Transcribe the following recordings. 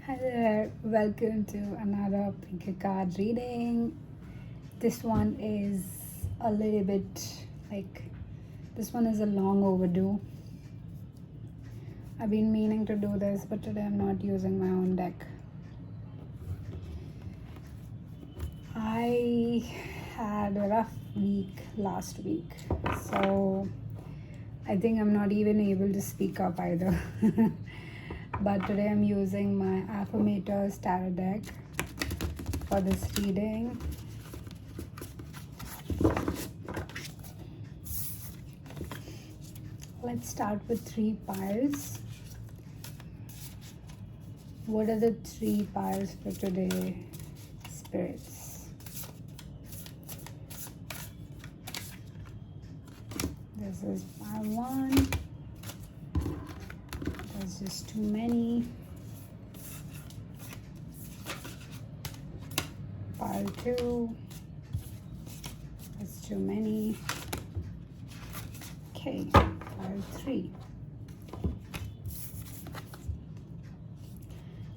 Hi there, welcome to another pick a card reading. This one is a little bit this one is a long overdue. I've been meaning to do this, but today I'm not using my own deck. I had a rough week last week, so I think I'm not even able to speak up either. But today I'm using my Affirmators Tarot deck for this reading. Let's start with 3 piles. What are the 3 piles for today, spirits? This is pile 1. There's just too many. Pile 2. That's too many. Okay, pile 3.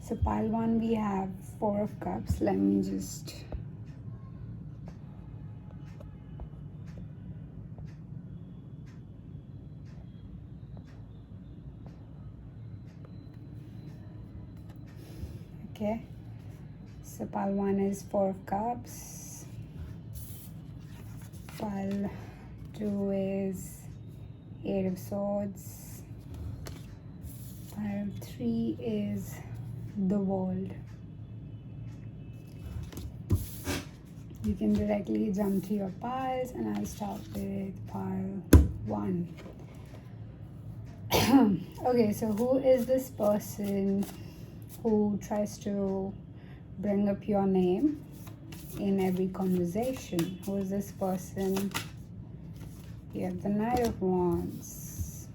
So pile 1 we have 4 of cups. Let me just okay. So pile 1 is 4 of cups. Pile 2 is 8 of swords. Pile 3 is the world. You can directly jump to your piles, and I'll start with pile 1. Okay, so who is this person who tries to bring up your name in every conversation? Who is this person? You have the Knight of Wands.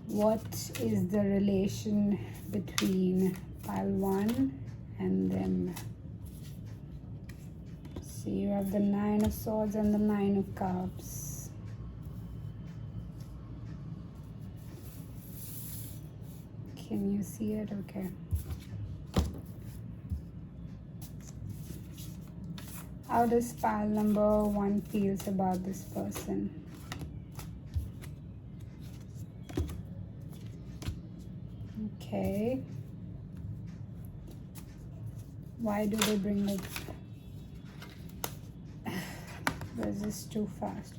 What is the relation between pile 1 and them? So you have the 9 of Swords and the 9 of Cups. Can you see it? Okay. How does pile number 1 feels about this person? Okay. Why do they bring up? This is too fast.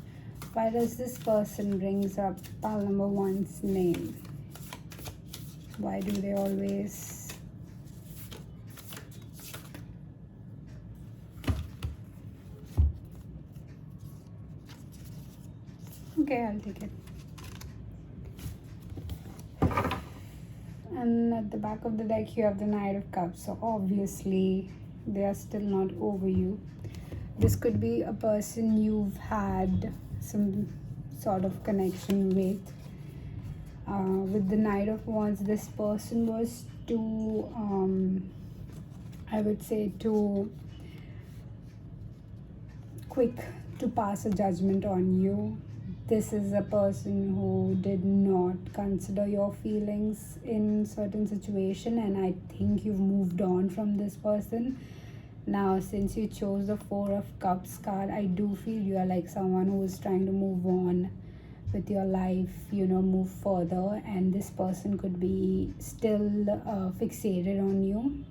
Why does this person brings up pile number 1's name? Why do they always? Okay, I'll take it. And at the back of the deck you have the Knight of Cups. So obviously they are still not over you. This could be a person you've had some sort of connection with. With the Knight of Wands, this person was too, I would say, too quick to pass a judgment on you. This is a person who did not consider your feelings in certain situation, and I think you've moved on from this person. Now, since you chose the 4 of Cups card, I do feel you are like someone who is trying to move on with your life, move further, and this person could be still fixated on you.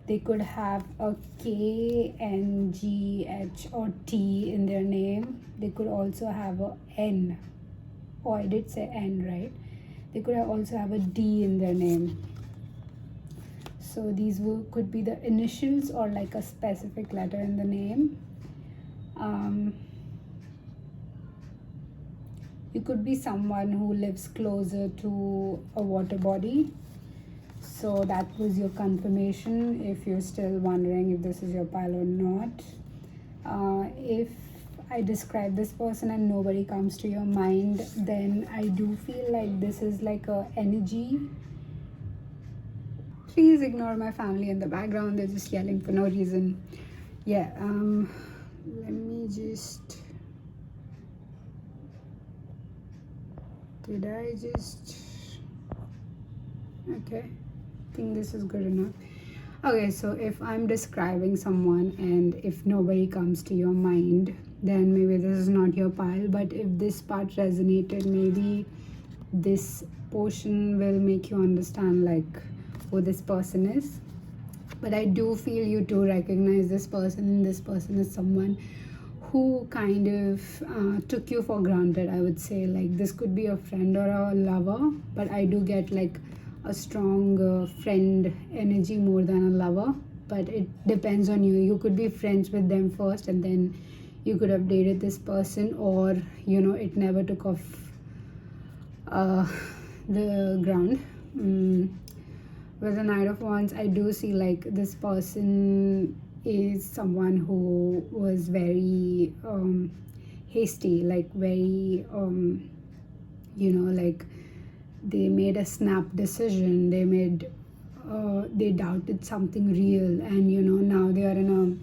They could have a K, N, G, H or T in their name. They could also have a N. Oh, I did say N, right? They could also have a D in their name. So these could be the initials or like a specific letter in the name. You could be someone who lives closer to a water body. So that was your confirmation if you're still wondering if this is your pile or not. If I describe this person and nobody comes to your mind, then I do feel like this is like a energy. Please ignore my family in the background. They're just yelling for no reason. Yeah, let me just Did I just... Okay. think this is good enough. Okay, so if I'm describing someone and if nobody comes to your mind, then maybe this is not your pile. But if this part resonated, maybe this portion will make you understand like who this person is. But I do feel you do recognize this person, and this person is someone who kind of took you for granted. I would say like this could be a friend or a lover, but I do get like a strong friend energy more than a lover. But it depends on you. You could be friends with them first and then you could have dated this person, or it never took off uh, the ground. With the Knight of Wands, I do see like this person is someone who was very hasty, like very like they made a snap decision. They doubted something real, and now they are in a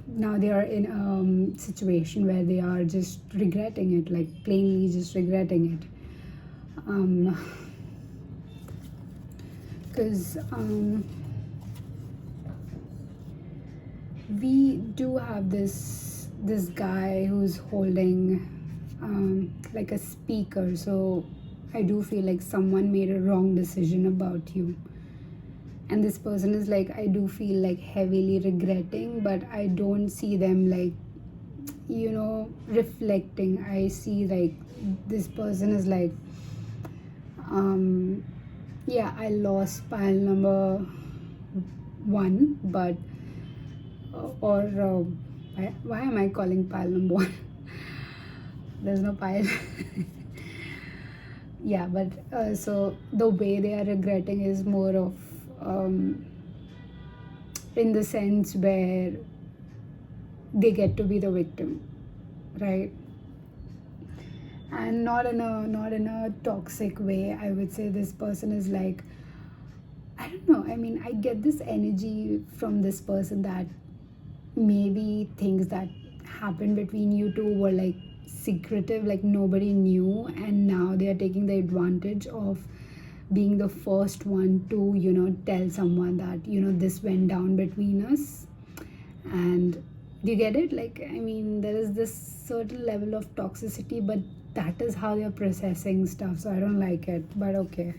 now they are in a situation where they are just regretting it, like plainly just regretting it. Because we do have this guy who's holding like a speaker, so I do feel like someone made a wrong decision about you, and this person is like, I do feel like heavily regretting, but I don't see them like reflecting. I see like this person is like yeah, I lost pile number 1, but why am I calling pile number 1? There's no pile. Yeah, but so the way they are regretting is more of in the sense where they get to be the victim, right? And not in a toxic way. I would say this person is like, I don't know, I mean, I get this energy from this person that maybe things that happened between you two were like secretive, like nobody knew, and now they are taking the advantage of being the first one to tell someone that this went down between us. And do you get it? Like, I mean, there is this certain level of toxicity, but that is how they're processing stuff, so I don't like it, but okay.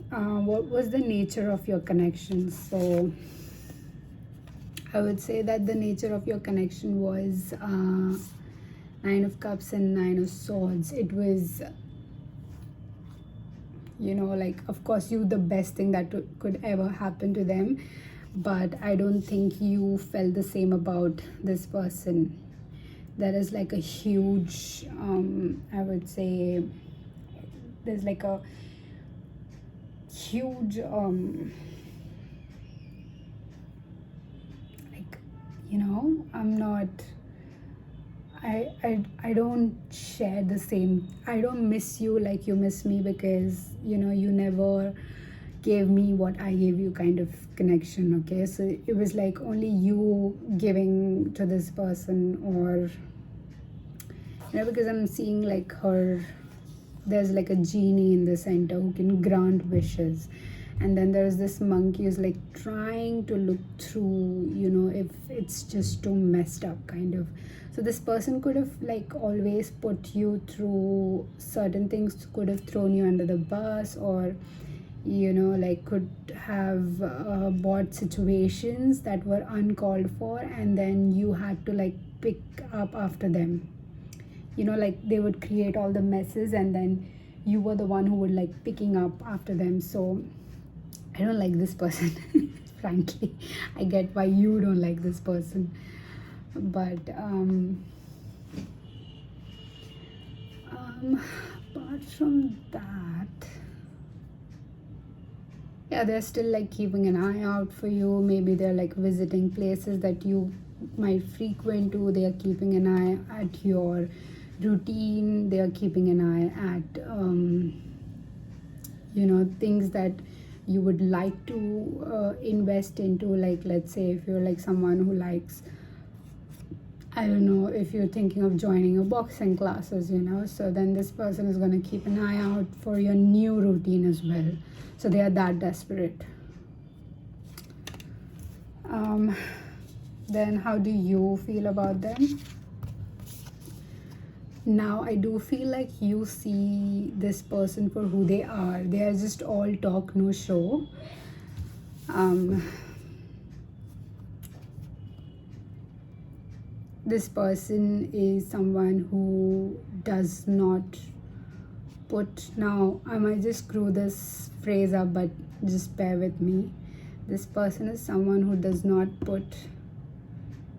What was the nature of your connection? So I would say that the nature of your connection was 9 of Cups and 9 of Swords. It was like, of course, you the best thing that could ever happen to them, but I don't think you felt the same about this person. There is like a huge I would say there's like a huge like I'm not I don't share the same. I don't miss you like you miss me, because you never gave me what I gave you kind of connection. Okay, so it was like only you giving to this person, or because I'm seeing like her, there's like a genie in the center who can grant wishes, and then there's this monkey who's like trying to look through if it's just too messed up kind of. So this person could have like always put you through certain things, could have thrown you under the bus, or like could have bought situations that were uncalled for, and then you had to like pick up after them. Like they would create all the messes, and then you were the one who would like picking up after them. So I don't like this person. Frankly, I get why you don't like this person, but apart from that, yeah, they're still like keeping an eye out for you. Maybe they're like visiting places that you might frequent to. They are keeping an eye at your routine. They are keeping an eye at things that you would like to invest into. Like, let's say if you're like someone who likes, I don't know if you're thinking of joining a boxing classes, so then this person is going to keep an eye out for your new routine as well. So they are that desperate. Then how do you feel about them? Now I do feel like you see this person for who they are. They are just all talk, no show. This person is someone who does not put, now I might just screw this phrase up, but just bear with me. This person is someone who does not put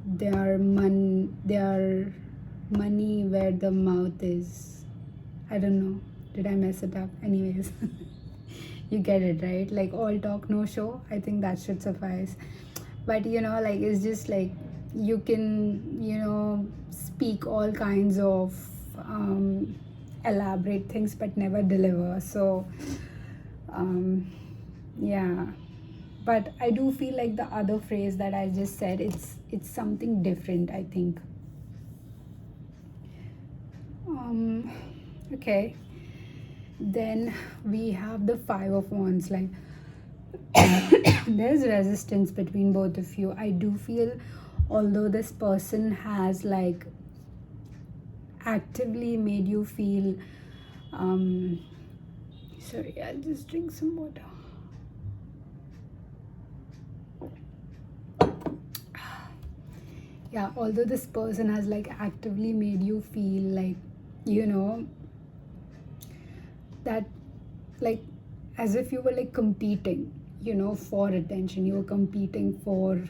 their money where the mouth is. I don't know, did I mess it up? Anyways, you get it, right? Like, all talk, no show. I think that should suffice. But like, it's just like you can speak all kinds of elaborate things but never deliver. So yeah, but I do feel like the other phrase that I just said, it's something different, I think. Okay, then we have the Five of Wands. Like, there's resistance between both of you. I do feel, although this person has like actively made you feel sorry, I'll just drink some water. Yeah, although this person has like actively made you feel like that, like, as if you were like competing for attention. You were competing for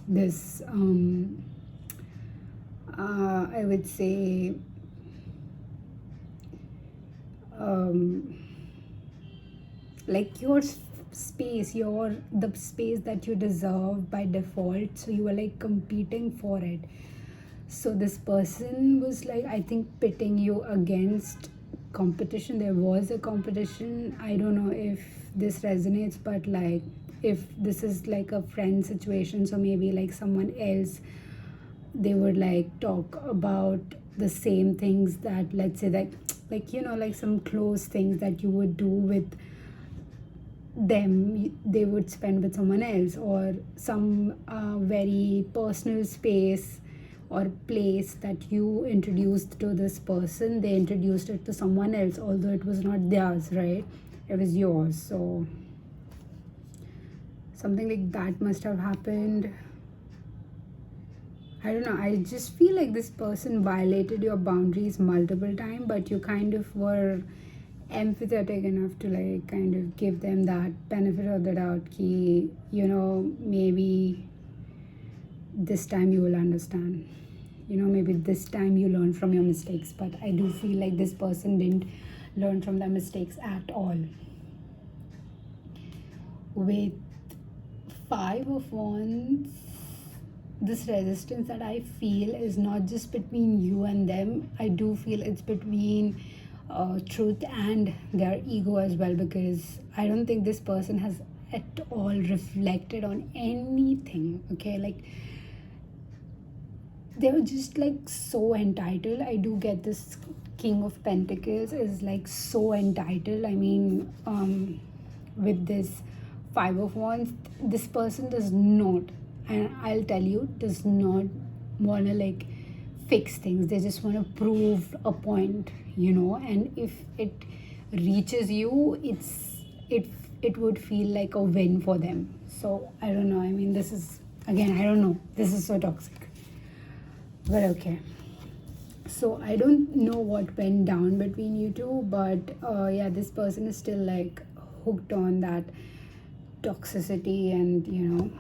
this I would say like your space, the space that you deserve by default. So you were like competing for it. So this person was like, I think, pitting you against competition. There was a competition. I don't know if this resonates, but like, if this is like a friend situation, so maybe like someone else, they would like talk about the same things that, let's say, that like like some close things that you would do with them, they would spend with someone else, or some very personal space or place that you introduced to this person, they introduced it to someone else, although it was not theirs, right? It was yours. So something like that must have happened. I don't know, I just feel like this person violated your boundaries multiple times, but you kind of were empathetic enough to like kind of give them that benefit of the doubt ki, maybe this time you will understand, maybe this time you learn from your mistakes. But I do feel like this person didn't learn from their mistakes at all. With Five of Wands, this resistance that I feel is not just between you and them. I do feel it's between truth and their ego as well, because I don't think this person has at all reflected on anything. Okay, like, they were just like so entitled. I do get this King of Pentacles is like so entitled. I mean, with this Five of Wands, this person does not, and I'll tell you, does not want to like fix things. They just want to prove a point, and if it reaches you, it would feel like a win for them. So I don't know, I mean, this is, again, I don't know, this is so toxic, but okay. So I don't know what went down between you two, but yeah, this person is still like hooked on that toxicity, and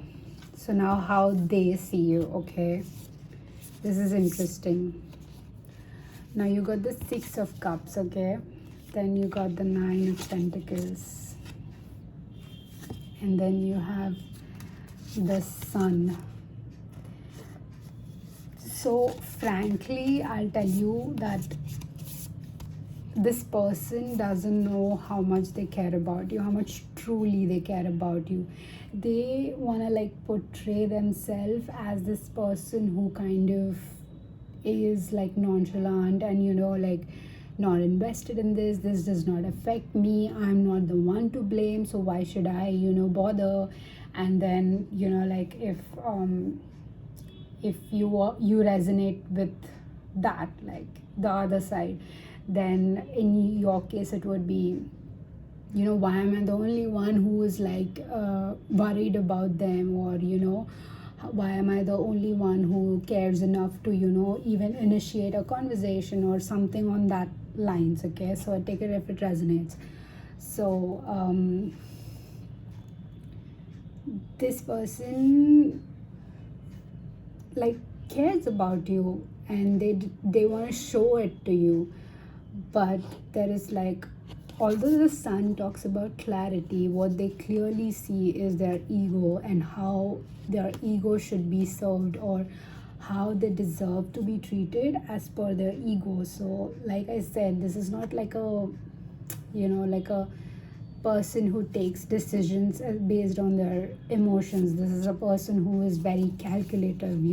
so now how they see you. Okay, this is interesting. Now you got the Six of Cups. Okay, then you got the Nine of Pentacles, and then you have the Sun. So frankly, I'll tell you that this person doesn't know how much they care about you, how much truly they care about you. They want to like portray themselves as this person who kind of is like nonchalant and like not invested in this does not affect me, I'm not the one to blame, so why should I bother. And then like if you resonate with that, like the other side, then in your case it would be, why am I the only one who is like worried about them, or why am I the only one who cares enough to even initiate a conversation or something on that lines. Okay, so I take it if it resonates. So this person like cares about you, and they want to show it to you, but there is like, although the sun talks about clarity, what they clearly see is their ego and how their ego should be served, or how they deserve to be treated as per their ego. So like I said, this is not like a like a person who takes decisions based on their emotions. This is a person who is very calculative,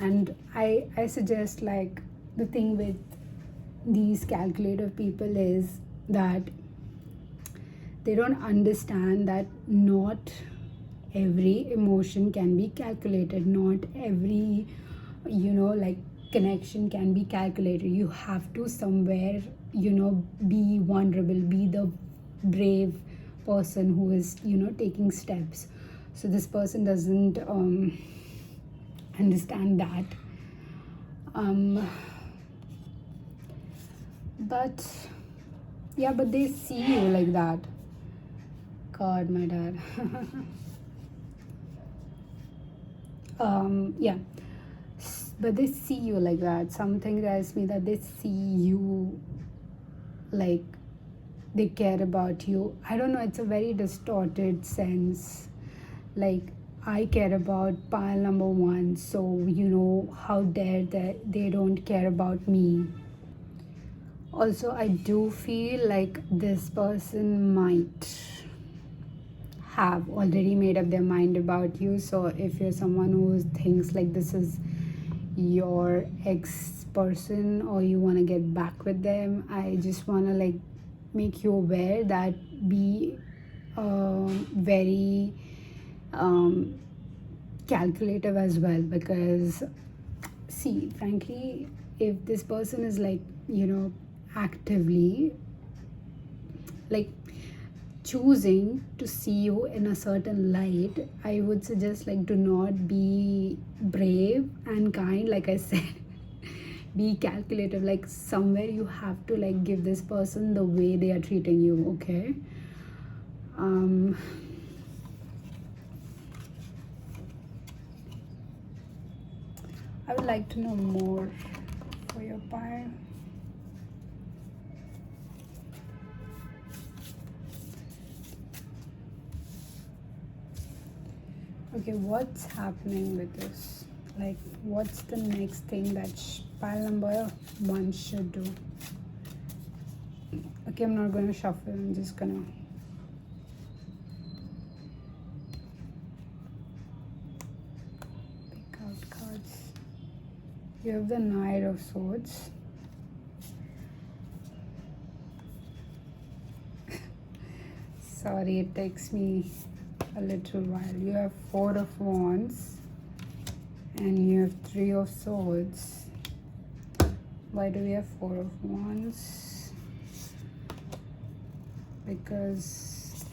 and I suggest, like, the thing with these calculative people is that they don't understand that not every emotion can be calculated, not every like connection can be calculated. You have to somewhere be vulnerable, be the brave person who is taking steps. So this person doesn't understand that. But yeah, but they see you like that. God, my dad. Yeah, but they see you like that. Something tells me that they see you like they care about you. I don't know, it's a very distorted sense. Like, I care about pile number one, so how dare they don't care about me. Also, I do feel like this person might have already made up their mind about you. So if you're someone who thinks like this is your ex person, or you want to get back with them, I just want to like make you aware that be very calculative as well. Because see, frankly, if this person is like actively like choosing to see you in a certain light, I would suggest, like, do not be brave and kind, like I said. Be calculative. Like, somewhere you have to like give this person the way they are treating you. Okay, I would like to know more for your pile. Okay, what's happening with this? Like, what's the next thing that pile number one should do? Okay, I'm not going to shuffle. I'm just going to pick out cards. You have the Knight of Swords. Sorry, it takes me a little while. You have Four of Wands and you have Three of Swords. Why do we have Four of Wands? Because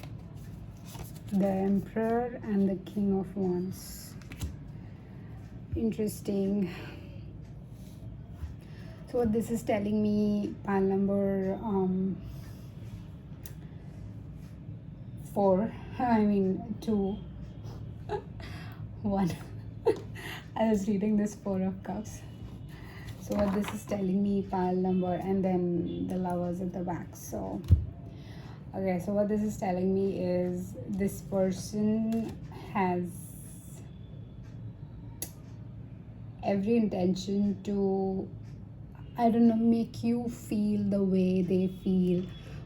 the Emperor and the King of Wands. Interesting. So what this is telling me, pile number 4, I mean 2, 1. I was reading this Four of Cups. So what this is telling me, pile number, and then the Lovers at the back. So okay, so what this is telling me is this person has every intention to, I don't know, make you feel the way they feel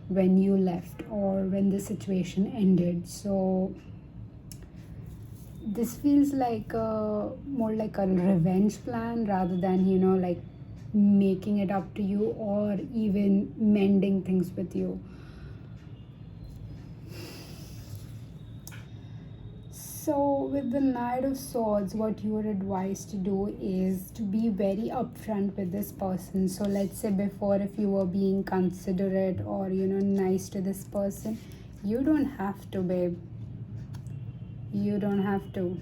when you left or when the situation ended. So this feels like more like a revenge plan rather than, like making it up to you or even mending things with you. So, with the Knight of Swords, what you are advised to do is to be very upfront with this person. So, let's say before, if you were being considerate or, nice to this person, you don't have to, babe. You don't have to.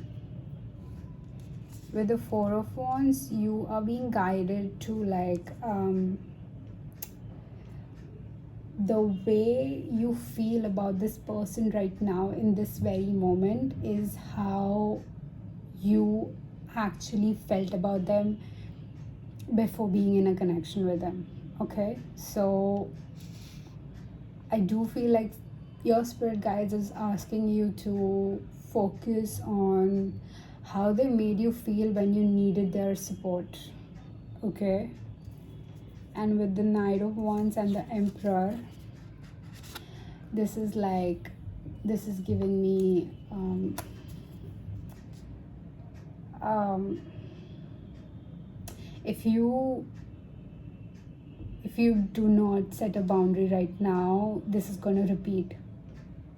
With the Four of Wands, you are being guided to, like, the way you feel about this person right now in this very moment is how you actually felt about them before being in a connection with them. Okay, so I do feel like your spirit guides is asking you to focus on how they made you feel when you needed their support. Okay, and with the Knight of Wands and the Emperor, this is giving me if you do not set a boundary right now, this is going to repeat.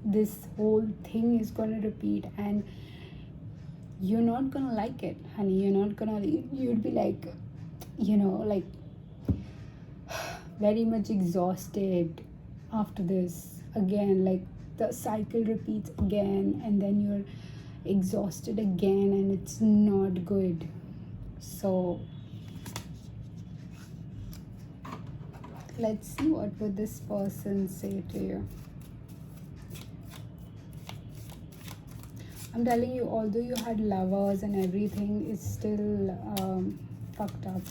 This whole thing is going to repeat, and you're not going to like it, honey. You'd be like, like very much exhausted after this. Again, like the cycle repeats again, and then you're exhausted again, and it's not good. So let's see what would this person say to you. I'm telling you, although you had lovers and everything, it's still fucked up.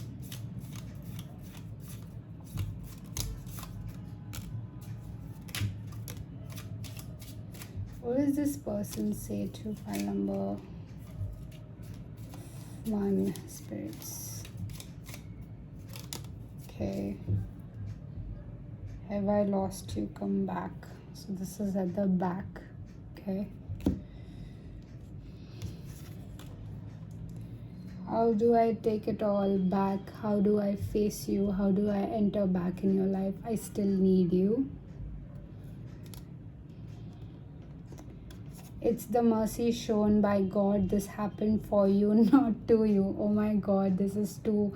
What does this person say to file number 1, spirits? Okay. Have I lost you? Come back. So this is at the back. Okay. How do I take it all back? How do I face you? How do I enter back in your life? I still need you. It's the mercy shown by God. This happened for you, not to you. Oh my God, this is too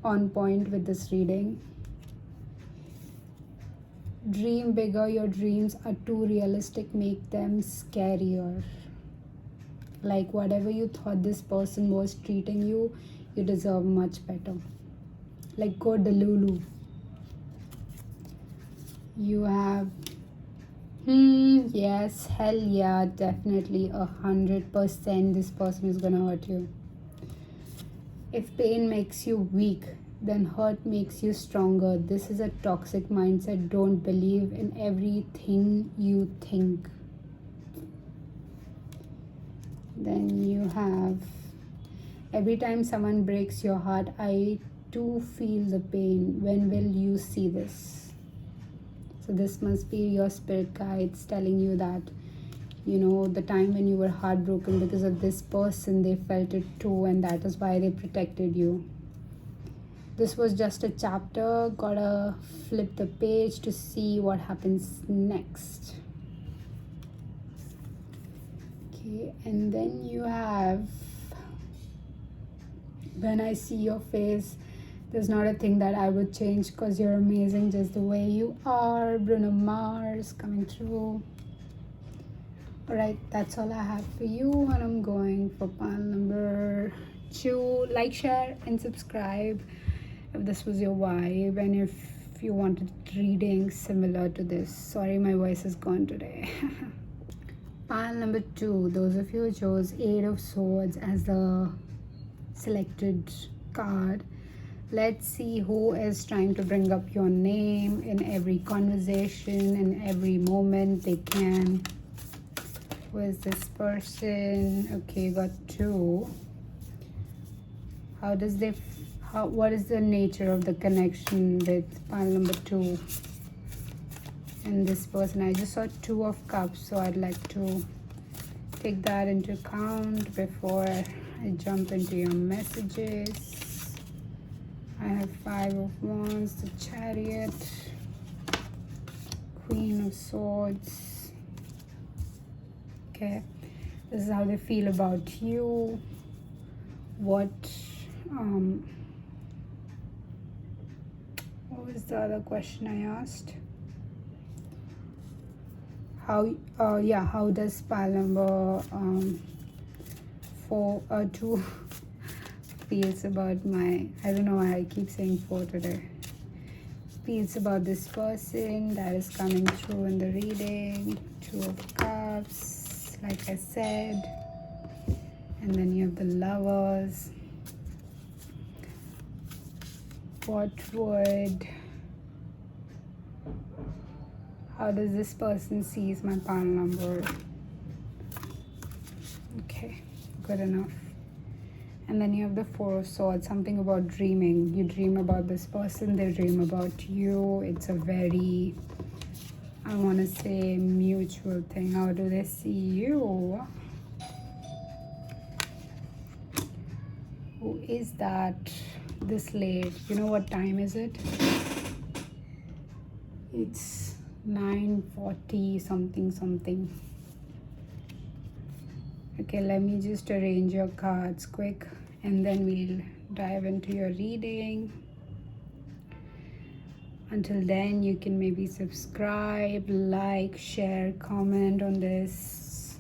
on point with this reading. Dream bigger. Your dreams are too realistic. Make them scarier. Like whatever you thought this person was treating you, you deserve much better. Like go Delulu. You have yes, hell yeah, definitely 100% this person is gonna hurt you. If pain makes you weak, then hurt makes you stronger. This is a toxic mindset. Don't believe in everything you think. Then you have, every time someone breaks your heart, I too feel the pain. When will you see this? So this must be your spirit guides telling you that, the time when you were heartbroken because of this person, they felt it too, and that is why they protected you. This was just a chapter. Gotta flip the page to see what happens next. Okay, and then you have, when I see your face, there's not a thing that I would change because you're amazing just the way you are. Bruno Mars coming through. Alright, that's all I have for you, and I'm going for pile number 2. Like, share, and subscribe if this was your vibe, and if you wanted reading similar to this. Sorry, my voice is gone today. Pile number 2. Those of you who chose 8 of Swords as the selected card. Let's see who is trying to bring up your name in every conversation, in every moment they can. Who is this person? Okay, you got 2. What is the nature of the connection with pile number 2 and this person? I just saw 2 of Cups, so I'd like to take that into account before I jump into your messages. I have 5 of Wands, the Chariot, Queen of Swords. Okay, this is how they feel about you. What was the other question I asked? How does pile number 2 feels about my, I don't know why I keep saying 4 today, feels about this person that is coming through in the reading. 2 of Cups, like I said, and then you have the Lovers. How does this person sees my pile number? Okay, good enough. And then you have the 4 of Swords, something about dreaming. You dream about this person, they dream about you. It's a very, I want to say, mutual thing. How do they see you? Who is that this late? You know what time is it? It's 9:40 something. Okay, let me just arrange your cards quick and then we'll dive into your reading. Until then, you can maybe subscribe, like, share, comment on this.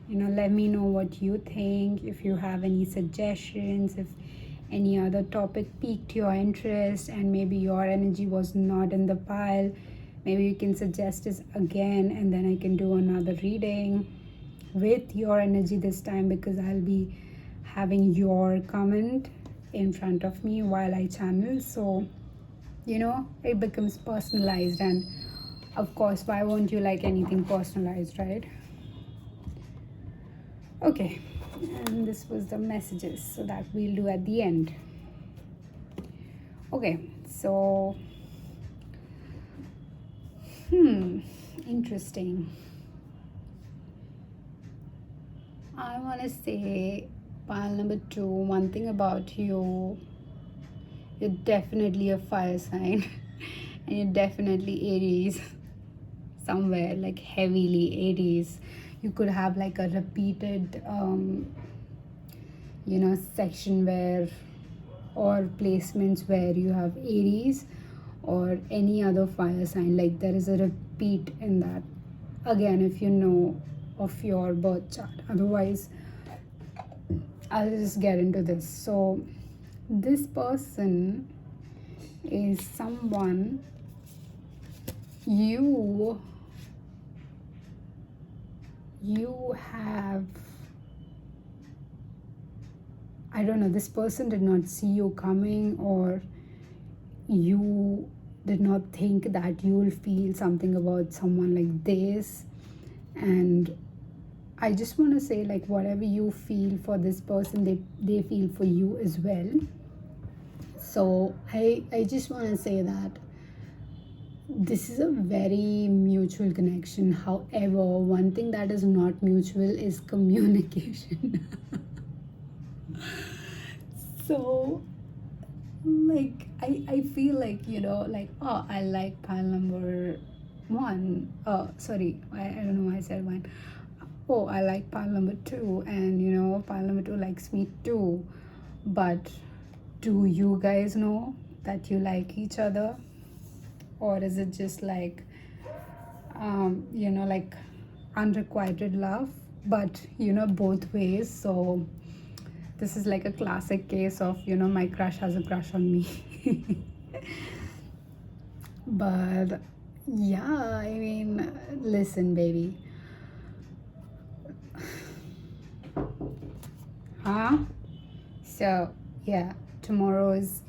Let me know what you think. If you have any suggestions, if any other topic piqued your interest and maybe your energy was not in the pile, maybe you can suggest this again and then I can do another reading with your energy this time, because I'll be having your comment in front of me while I channel. So it becomes personalized, and of course, why won't you like anything personalized, right? Okay, and this was the messages, so that we'll do at the end. Okay, so interesting. I want to say, pile number 2, one thing about you, you're definitely a fire sign and you're definitely Aries, somewhere like heavily Aries. You could have like a repeated section where, or placements where you have Aries or any other fire sign. Like there is a repeat in that, again, if you know of your birth chart. Otherwise, I'll just get into this. So this person is someone you have, I don't know, this person did not see you coming, or you did not think that you will feel something about someone like this. And I just want to say, like, whatever you feel for this person, they feel for you as well. So I just want to say that this is a very mutual connection. However, one thing that is not mutual is communication. So like I feel like, oh, I like pile number 1. Sorry, I don't know why I said 1. Oh, I like pile number 2, and pile number 2 likes me too. But do you guys know that you like each other? Or is it just like like unrequited love, but both ways? So this is like a classic case of my crush has a crush on me. But yeah, I mean, listen, baby. So yeah, tomorrow's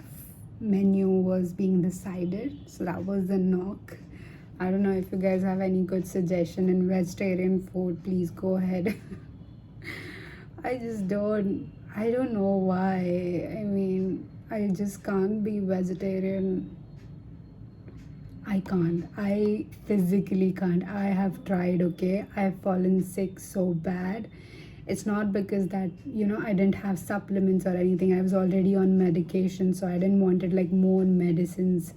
menu was being decided, so that was the knock. I don't know if you guys have any good suggestion in vegetarian food, please go ahead. I don't know why. I mean, I just can't be vegetarian. I can't. I physically can't. I have tried, okay? I have fallen sick so bad. It's not because that, I didn't have supplements or anything. I was already on medication, so I didn't wanted like more medicines.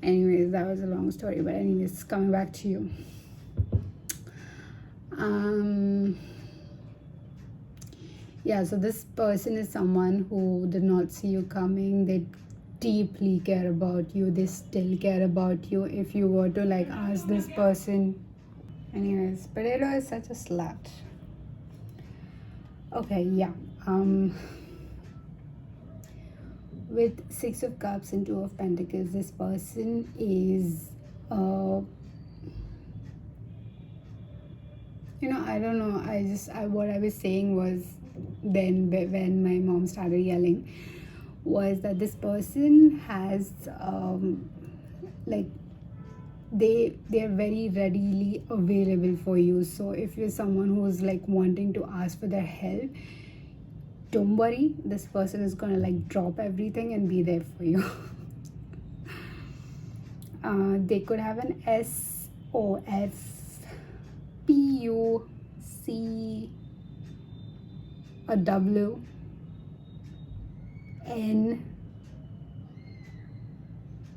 Anyways, that was a long story. But anyways, coming back to you. Yeah, so this person is someone who did not see you coming. They deeply care about you. They still care about you. If you were to like ask this person, anyways, Potato is such a slut. Okay, yeah. With Six of Cups and Two of Pentacles, this person is I don't know. What I was saying was then when my mom started yelling was that this person has like they're very readily available for you. So if you're someone who's like wanting to ask for their help, don't worry, this person is gonna like drop everything and be there for you. They could have an SOF PUC, a W, N,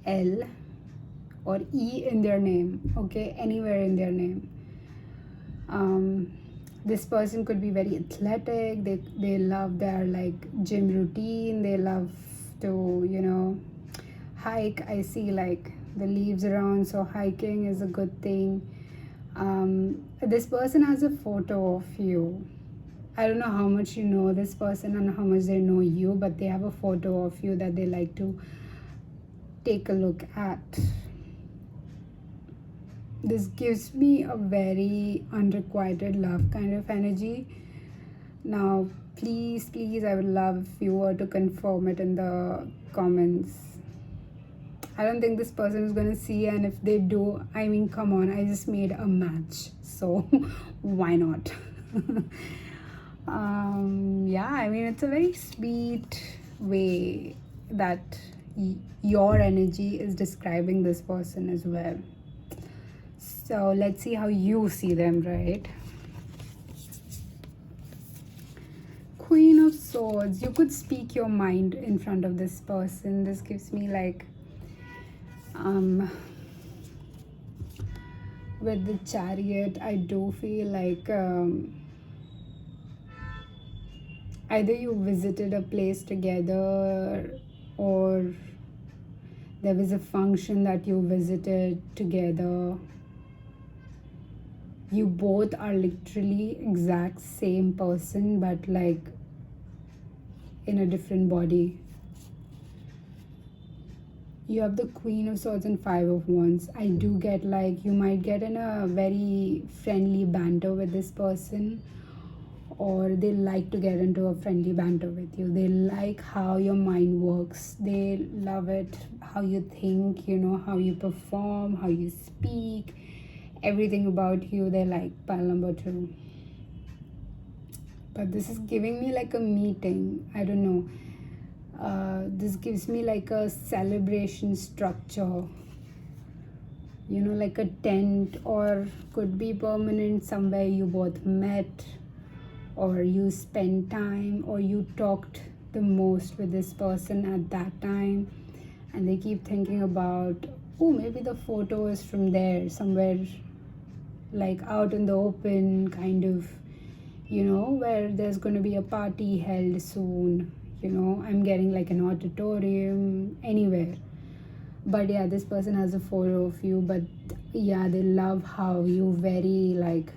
L, or E in their name, okay, anywhere in their name. This person could be very athletic. They love their like gym routine. They love to hike. I see like the leaves around, so hiking is a good thing. This person has a photo of you. I don't know how much you know this person and how much they know you, but they have a photo of you that they like to take a look at. This gives me a very unrequited love kind of energy. Now, please, I would love if you were to confirm it in the comments. I don't think this person is going to see, and if they do, I mean, come on, I just made a match, so why not? Yeah, I mean, it's a very sweet way that your energy is describing this person as well. So let's see how you see them, right? Queen of Swords. You could speak your mind in front of this person. This gives me like with the Chariot, I do feel like either you visited a place together or there was a function that you visited together. You both are literally exact same person, but like in a different body. You have the Queen of Swords and Five of Wands. I do get like you might get in a very friendly banter with this person, or they like to get into a friendly banter with you. They like how your mind works. They love it, how you think, how you perform, how you speak, everything about you. They like pile number 2. But this is giving me like a meeting. I don't know. This gives me like a celebration structure, like a tent, or could be permanent, somewhere you both met, or you spent time, or you talked the most with this person at that time, and they keep thinking about, oh, maybe the photo is from there, somewhere like out in the open, kind of, where there's going to be a party held soon. I'm getting like an auditorium, anywhere. But yeah, this person has a photo of you, but yeah, they love how you very like,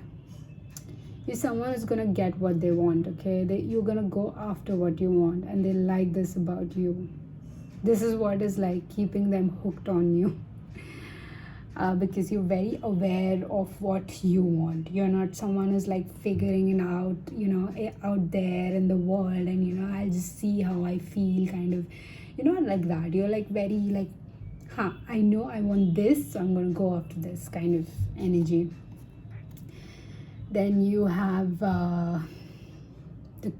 you're someone who's gonna get what they want, okay? You're gonna go after what you want, and they like this about you. This is what is like keeping them hooked on you. Because you're very aware of what you want. You're not someone who's like figuring it out, out there in the world, and I'll just see how I feel, kind of. You're not like that. You're like very like, I know I want this, so I'm gonna go after this kind of energy. Then you have the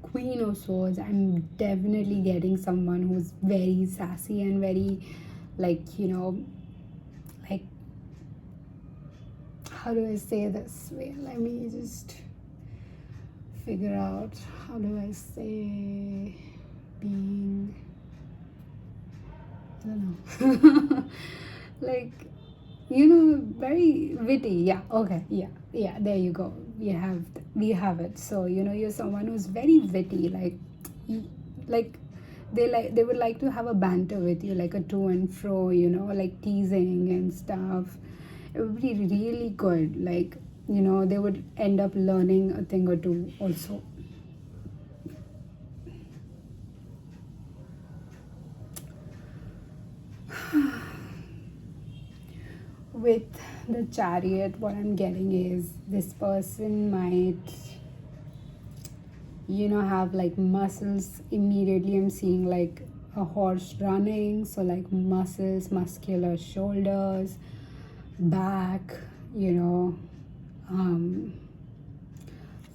Queen of Swords. I'm definitely getting someone who's very sassy and very like, like how do I say this? Wait, let me just figure out how do I say being, I don't know. Like, very witty. Yeah, okay, yeah, there you go. We have it. So, you're someone who's very witty, like they would like to have a banter with you, like a to and fro, like teasing and stuff. It would be really good. Like, they would end up learning a thing or two also. With the Chariot, what I'm getting is this person might, have like muscles. Immediately I'm seeing like a horse running, so like muscles, muscular shoulders, back, you know.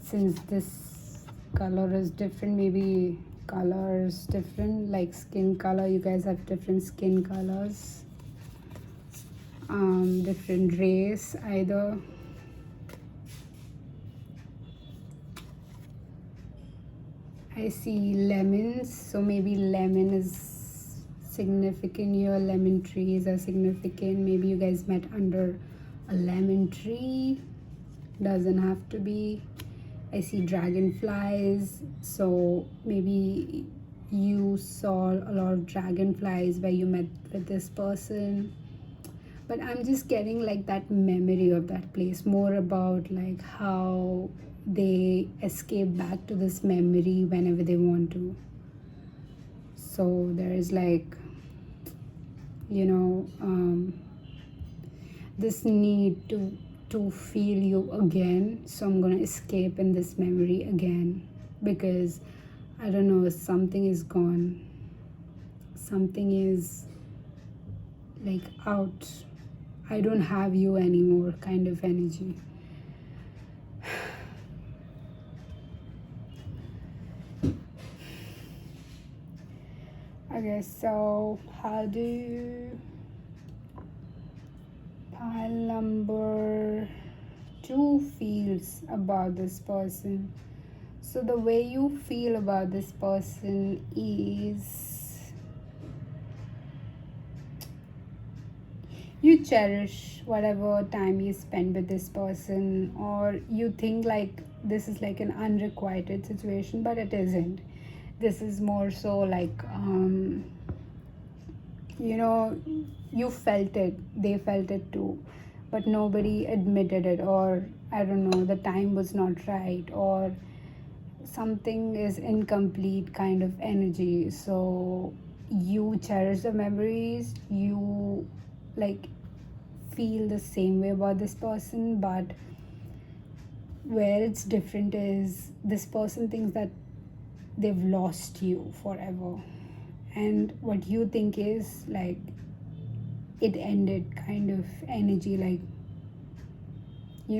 Since this color is different, maybe color is different, like skin color, you guys have different skin colors, different race either. I see lemons, so maybe lemon is significant. Your lemon trees are significant. Maybe you guys met under a lemon tree. Doesn't have to be. I see dragonflies, so maybe you saw a lot of dragonflies where you met with this person. But I'm just getting like that memory of that place, more about like how they escape back to this memory whenever they want to. So there is like, this need to feel you again. So I'm gonna escape in this memory again, because I don't know, something is gone, something is like out. I don't have you anymore kind of energy. Okay, so how do you pile number 2 feels about this person? So the way you feel about this person is you cherish whatever time you spend with this person, or you think like this is like an unrequited situation, but it isn't. This is more so like, you felt it, they felt it too, but nobody admitted it, or I don't know, the time was not right, or something is incomplete kind of energy. So you cherish the memories, you like feel the same way about this person, but where it's different is this person thinks that they've lost you forever, and what you think is like it ended kind of energy, like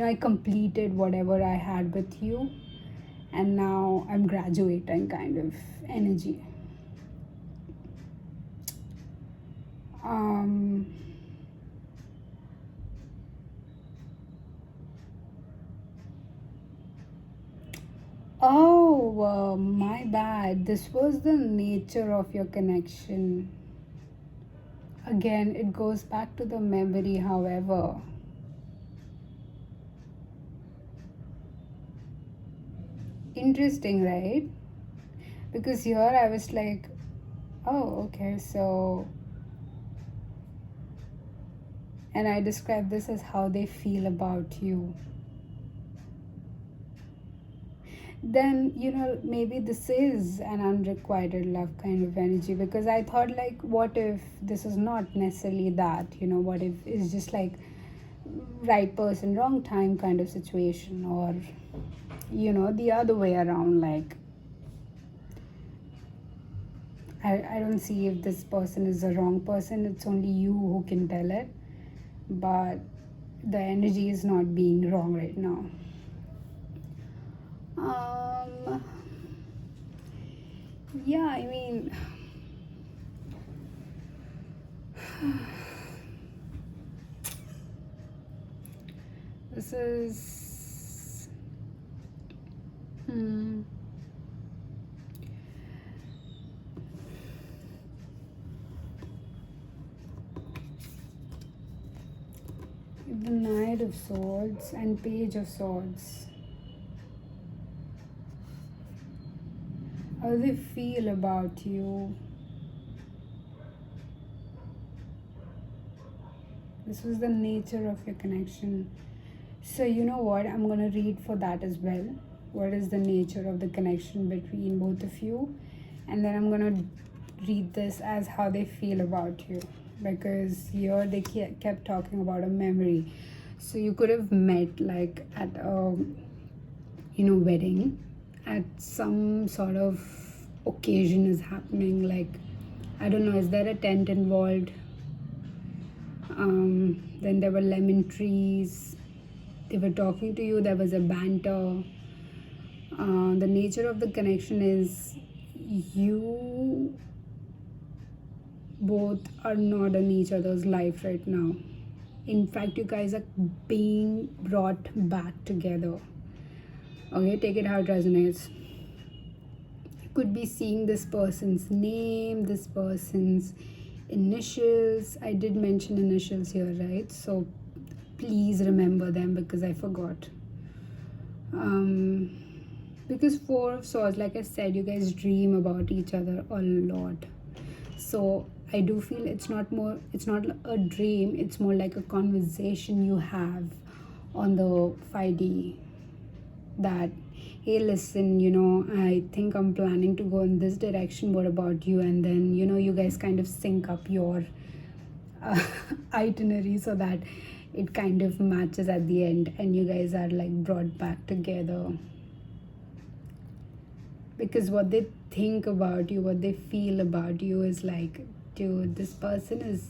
I completed whatever I had with you and now I'm graduating kind of energy. Oh, my bad. This was the nature of your connection. Again, it goes back to the memory, however. Interesting, right? Because here I was like, oh, okay, so. And I describe this as how they feel about you. Then maybe this is an unrequited love kind of energy, because I thought like, what if this is not necessarily that, what if it's just like right person wrong time kind of situation, or the other way around, like I don't see if this person is a wrong person, it's only you who can tell it, but the energy is not being wrong right now. Yeah, I mean, This is the Knight of Swords and Page of Swords. How do they feel about you? This was the nature of your connection. So you know what, I'm gonna read for that as well. What is the nature of the connection between both of you? And then I'm gonna read this as how they feel about you, because here they kept talking about a memory. So you could have met like at a wedding, at some sort of occasion is happening, like I don't know, is there a tent involved? Then there were lemon trees, they were talking to you, there was a banter. The nature of the connection is you both are not in each other's life right now. In fact, you guys are being brought back together. Okay, take it how it resonates. You could be seeing this person's name, this person's initials. I did mention initials here, right? So please remember them, because I forgot. Because Four of Swords, like I said, you guys dream about each other a lot. So I do feel it's not a dream, it's more like a conversation you have on the 5D, that hey, listen, I think I'm planning to go in this direction, what about you? And then you guys kind of sync up your itinerary so that it kind of matches at the end, and you guys are like brought back together. Because what they think about you, what they feel about you is like, dude, this person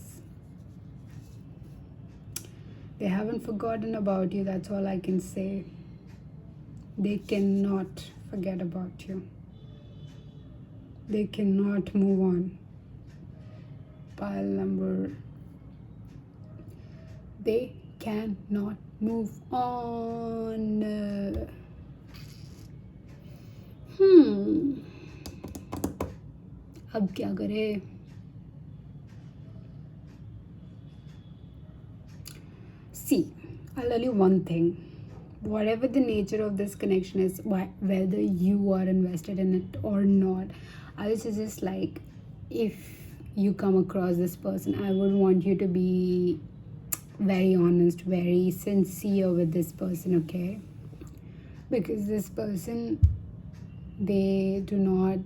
they haven't forgotten about you. That's all I can say. They cannot forget about you. They cannot move on. Pile number. They cannot move on. अब क्या करे? See, I'll tell you one thing. Whatever the nature of this connection is, whether you are invested in it or not, I would suggest, like, if you come across this person, I would want you to be very honest, very sincere with this person, okay? Because this person, they do not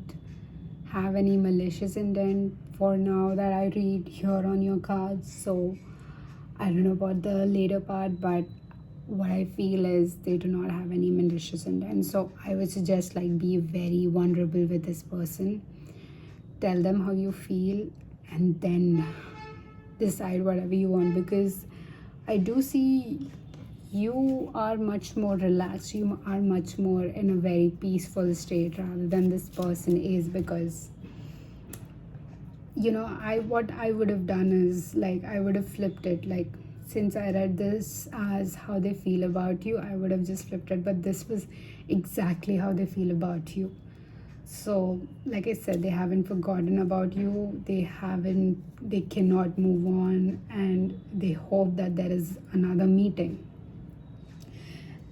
have any malicious intent for now that I read here on your cards. So I don't know about the later part, but what I feel is they do not have any malicious intent. So I would suggest, like, be very vulnerable with this person. Tell them how you feel and then decide whatever you want, because I do see you are much more relaxed, you are much more in a very peaceful state rather than this person is. Because what I would have done is, like, I would have flipped it. Like, since I read this as how they feel about you, I would have just flipped it, but this was exactly how they feel about you. So like I said, they haven't forgotten about you, they cannot move on, and they hope that there is another meeting.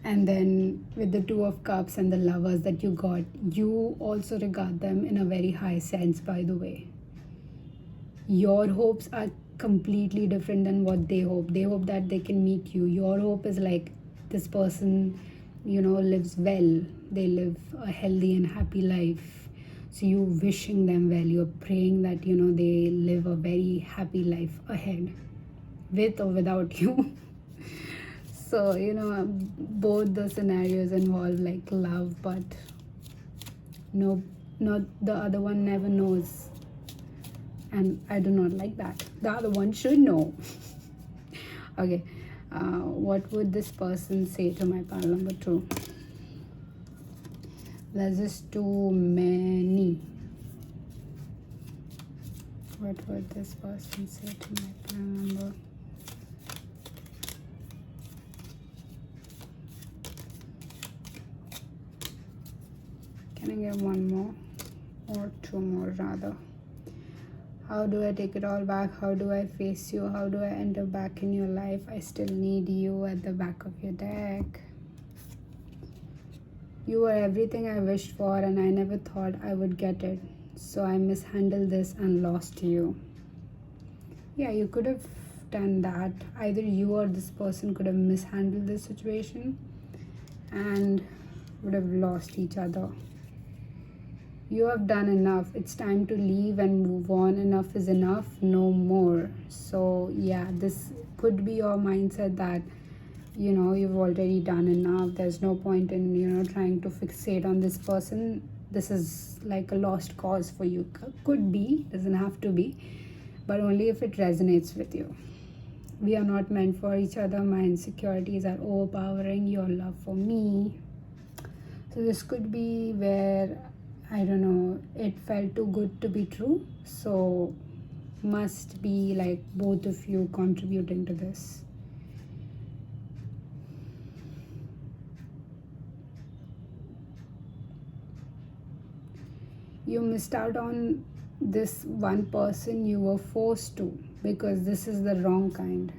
And then with the Two of Cups and the Lovers that you got, you also regard them in a very high sense, by the way. Your hopes are completely different than what they hope. They hope that they can meet you. Your hope is like, this person, lives well. They live a healthy and happy life. So you wishing them well. You're praying that, they live a very happy life ahead, with or without you. So, both the scenarios involve like love, but no, not the other one never knows. And I do not like that. The other one should know. Okay, what would this person say to my pile number 2? There's just too many. What would this person say to my pile number? Can I get one more? Or two more rather. How do I take it all back? How do I face you? How do I enter back in your life? I still need you at the back of your deck. You were everything I wished for, and I never thought I would get it. So I mishandled this and lost you. Yeah, you could have done that. Either you or this person could have mishandled this situation and would have lost each other. You have done enough. It's time to leave and move on. Enough is enough. No more. So yeah, this could be your mindset that you've already done enough. There's no point in trying to fixate on this person. This is like a lost cause for you. Could be, doesn't have to be, but only if it resonates with you. We are not meant for each other. My insecurities are overpowering your love for me. So this could be where, I don't know, it felt too good to be true. So must be like both of you contributing to this. You missed out on this one person you were forced to, because this is the wrong kind.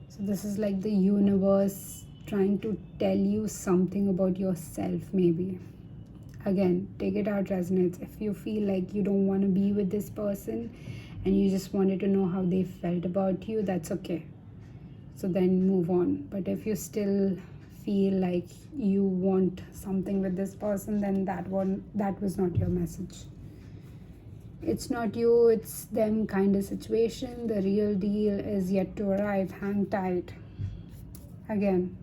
So this is like the universe trying to tell you something about yourself, maybe. Again, take it out resonates. If you feel like you don't want to be with this person and you just wanted to know how they felt about you, that's okay. So then move on. But if you still feel like you want something with this person, then that was not your message. It's not you, it's them kind of situation. The real deal is yet to arrive. Hang tight. Again,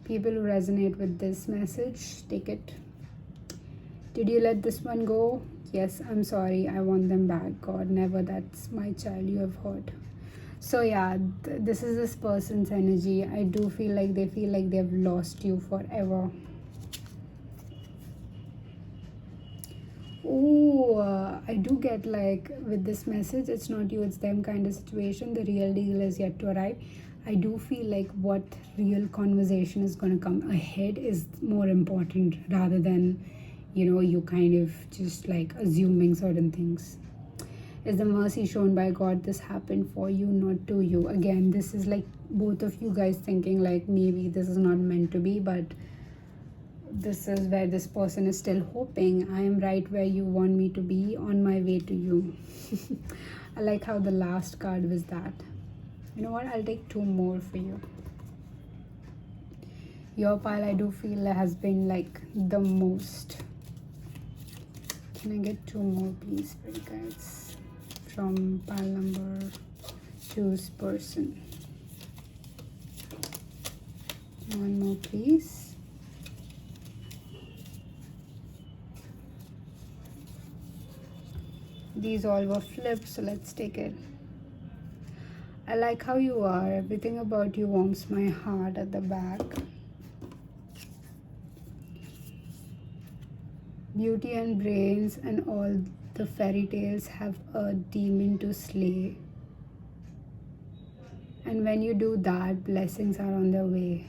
people who resonate with this message, take it. Did you let this one go? Yes, I'm sorry. I want them back. God, never. That's my child you have hurt. So yeah, this is this person's energy. I do feel like they feel like they've lost you forever. I do get like with this message, it's not you, it's them kind of situation. The real deal is yet to arrive. I do feel like what real conversation is going to come ahead is more important rather than you kind of just like assuming certain things. Is the mercy shown by God this happened for you, not to you? Again, this is like both of you guys thinking like maybe this is not meant to be, but this is where this person is still hoping. I am right where you want me to be, on my way to you. I like how the last card was that. You know what? I'll take two more for you. Your pile, I do feel, has been like the most. Can I get two more, please, spirit guides? From pile number 2's person. One more, please. These all were flipped, so let's take it. I like how you are. Everything about you warms my heart at the back. Beauty and brains and all the fairy tales have a demon to slay. And when you do that, blessings are on their way.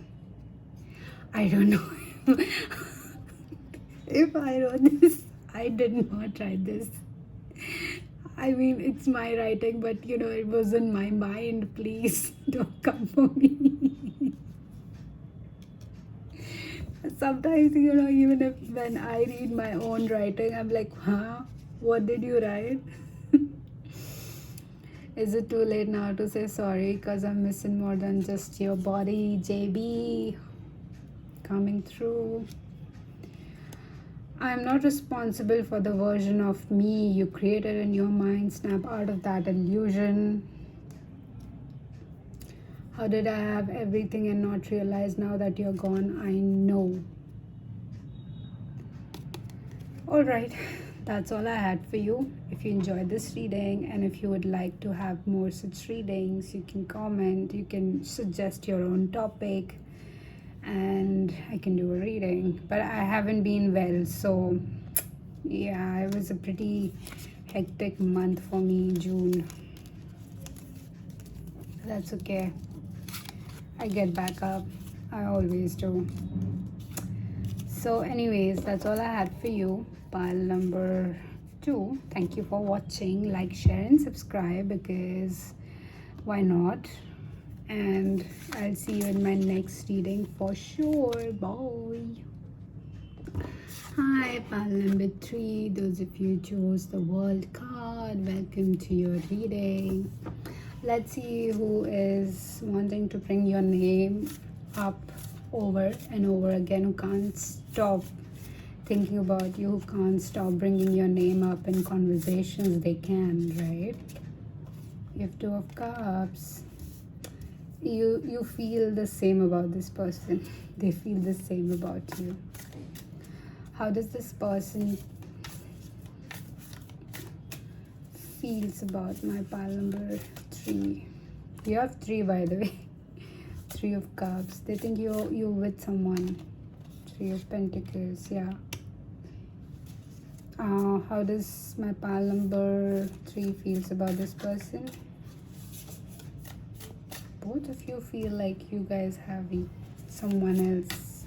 I don't know if I wrote this. I did not write this. I mean, it's my writing, but it was in my mind. Please don't come for me. Sometimes, even if when I read my own writing, I'm like, huh? What did you write? Is it too late now to say sorry? Because I'm missing more than just your body, JB. Coming through. I am not responsible for the version of me you created in your mind. Snap out of that illusion. How did I have everything and not realize now that you're gone? I know. Alright, that's all I had for you. If you enjoyed this reading and if you would like to have more such readings, you can comment, you can suggest your own topic, and I can do a reading. But I haven't been well, so yeah, it was a pretty hectic month for me, June. That's okay. I get back up. I always do. So anyways, that's all I had for you. Pile number 2. Thank you for watching. Like, share and subscribe, because why not? And I'll see you in my next reading for sure. Bye. Hi, pile number 3. Those of you who chose the World card, welcome to your reading. Let's see who is wanting to bring your name up over and over again, who can't stop thinking about you, who can't stop bringing your name up in conversations. They can, right? You have 2 of Cups. You feel the same about this person. They feel the same about you. How does this person feels about my pile number 3? You have 3, by the way. 3 of Cups. They think you're with someone. 3 of Pentacles. Yeah. How does my pile number 3 feels about this person? Both of you feel like you guys have someone else.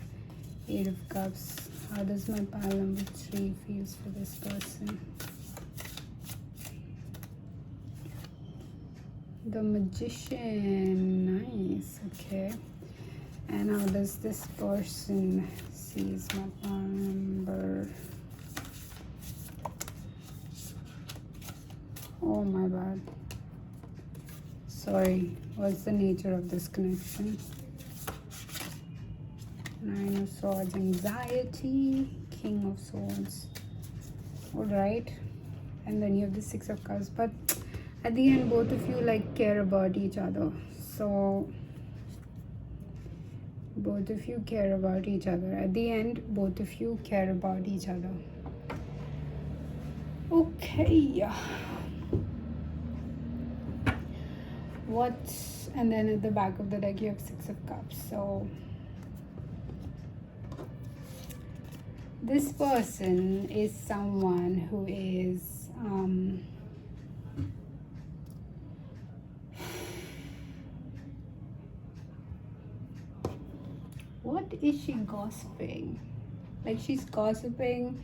8 of Cups. How does my pile number 3 feels for this person? The Magician. Nice. Okay. And how does this person sees my pile number? Oh my bad. Sorry. What's the nature of this connection? 9 of Swords, anxiety, King of Swords. Alright. And then you have the 6 of Cups. But at the end, both of you like care about each other. So both of you care about each other. At the end, both of you care about each other. Okay. And then at the back of the deck you have 6 of Cups. So this person is someone who is what is she gossiping? Like, she's gossiping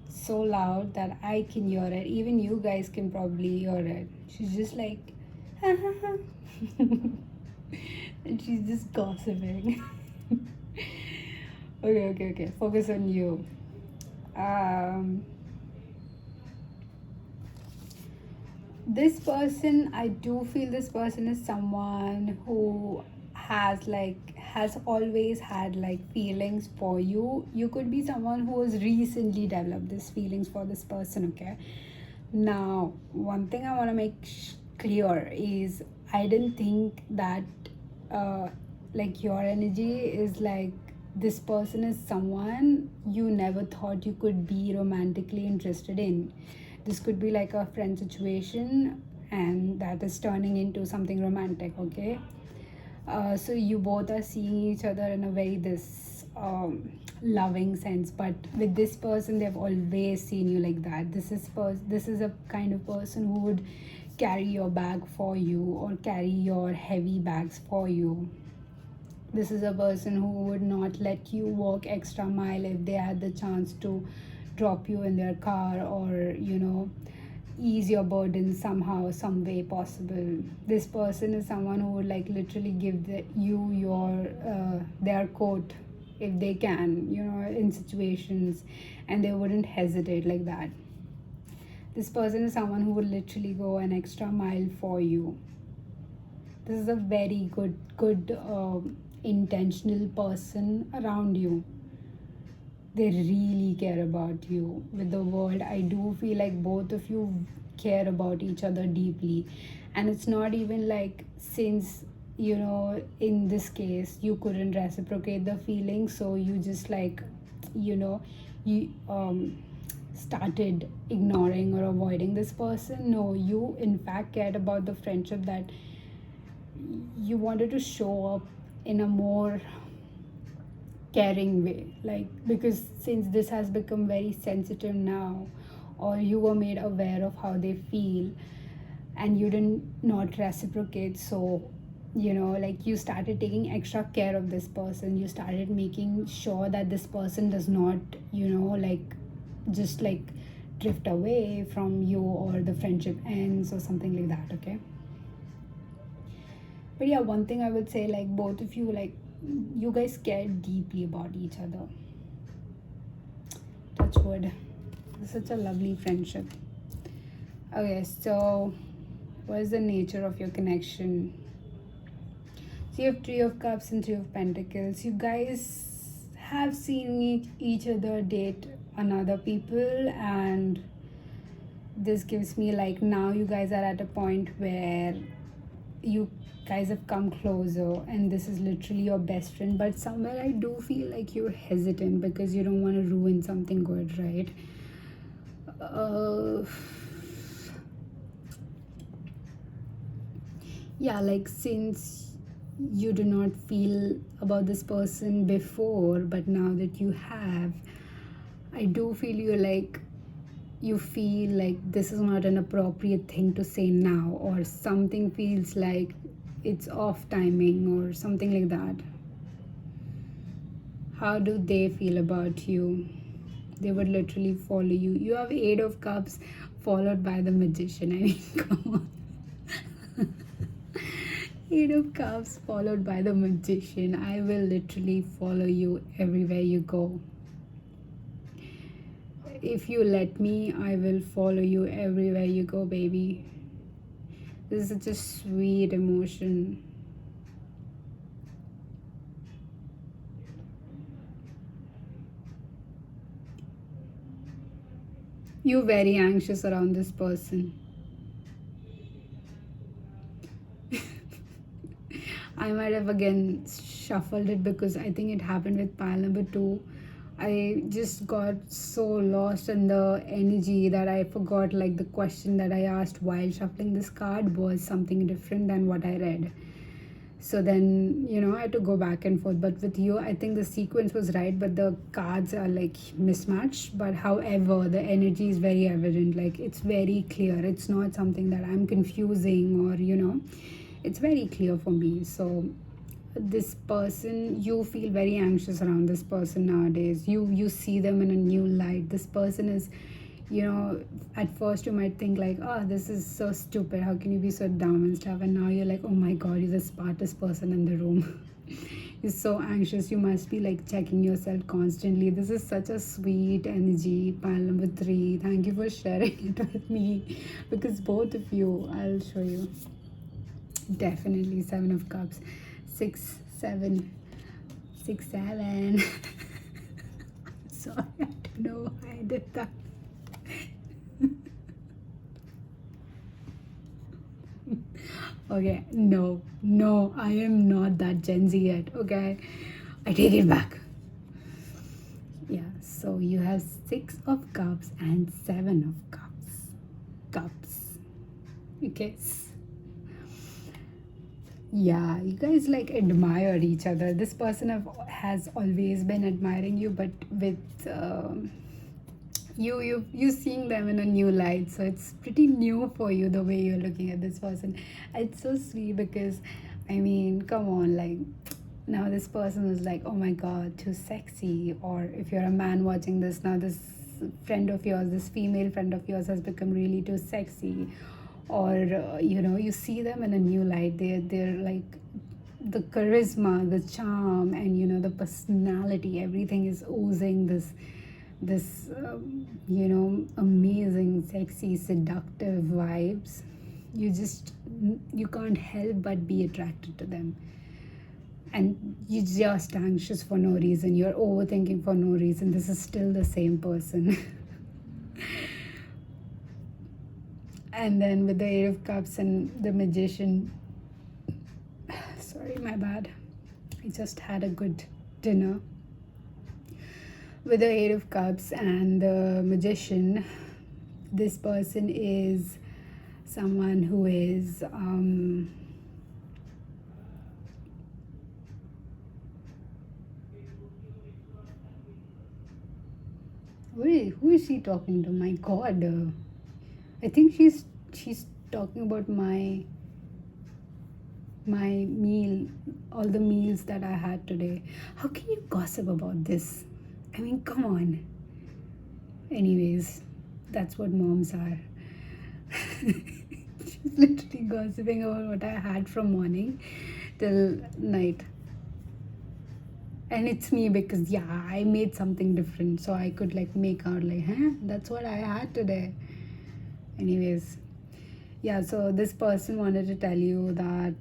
so loud that I can hear it. Even you guys can probably hear it. She's just like and she's just gossiping. Okay. Focus on you. This person, I do feel this person is someone who has always had like feelings for you. You could be someone who has recently developed these feelings for this person. Okay, now one thing I want to make clear is I didn't think that like your energy is like this person is someone you never thought you could be romantically interested in. This could be like a friend situation and that is turning into something romantic. Okay, so you both are seeing each other in a very loving sense, but with this person they've always seen you like that. This is a kind of person who would carry your bag for you or carry your heavy bags for you. This is a person who would not let you walk extra mile if they had the chance to drop you in their car or ease your burden somehow, some way possible. This person is someone who would like literally give you your their coat if they can, in situations, and they wouldn't hesitate like that. This person is someone who would literally go an extra mile for you. This is a very good intentional person around you. They really care about you with the world. I do feel like both of you care about each other deeply, and it's not even like, since in this case you couldn't reciprocate the feelings, so you just like you started ignoring or avoiding this person. No, you in fact cared about the friendship, that you wanted to show up in a more caring way, like, because since this has become very sensitive now, or you were made aware of how they feel and you didn't not reciprocate, so like you started taking extra care of this person. You started making sure that this person does not, like just like drift away from you, or the friendship ends or something like that. Okay. But yeah, one thing I would say, like both of you, like you guys care deeply about each other. Touch wood. Such a lovely friendship. Okay, so what is the nature of your connection? So you have Three of Cups and Three of Pentacles. You guys have seen each other date another people, and this gives me like now you guys are at a point where you guys have come closer, and this is literally your best friend. But somewhere I do feel like you're hesitant because you don't want to ruin something good, right? uh, yeah, like since you do not feel about this person before, but now that you have, I do feel you feel like this is not an appropriate thing to say now, or something feels like it's off timing or something like that. How do they feel about you? They would literally follow you. You have Eight of Cups followed by the Magician. I mean, come on. Eight of Cups followed by the Magician. I will literally follow you everywhere you go. If you let me, I will follow you everywhere you go, baby. This is such a sweet emotion. You're very anxious around this person. I might have again shuffled it because I think it happened with pile number 2. I just got so lost in the energy that I forgot, like the question that I asked while shuffling this card was something different than what I read. So then, I had to go back and forth. But with you, I think the sequence was right, but the cards are like mismatched. But however, the energy is very evident. Like it's very clear. It's not something that I'm confusing, or, it's very clear for me. So this person, you feel very anxious around this person nowadays. You see them in a new light. This person is, at first you might think like, oh, this is so stupid, how can you be so dumb and stuff, and now you're like, oh my god, you're the smartest person in the room. You're so anxious, you must be like checking yourself constantly. This is such a sweet energy. Pile number 3, thank you for sharing it with me, because both of you, I'll show you. Definitely Seven of Cups. 6 7 6 7. Sorry, I don't know why I did that. Okay, no, I am not that Gen Z yet. Okay, I take it back. Yeah, so you have 6 of Cups and 7 of Cups. Okay. Yeah, you guys like admire each other. This person has always been admiring you, but with you seeing them in a new light. So it's pretty new for you the way you're looking at this person. It's so sweet because, I mean, come on, like now this person is like, oh my god, too sexy. Or if you're a man watching this now, this friend of yours, this female friend of yours has become really too sexy. Or you see them in a new light. They're like the charisma, the charm, and the personality, everything is oozing this amazing, sexy, seductive vibes. You can't help but be attracted to them, and you're just anxious for no reason, you're overthinking for no reason. This is still the same person. And then with the Eight of Cups and the Magician, sorry, my bad, I just had a good dinner. With the Eight of Cups and the Magician, this person is someone who is who is she talking to? My god, I think she's talking about my my meal, all the meals that I had today. How can you gossip about this? I mean, come on. Anyways, that's what moms are. She's literally gossiping about what I had from morning till night. And it's me because, yeah, I made something different. So I could like make out like, that's what I had today. Anyways, yeah, so this person wanted to tell you that,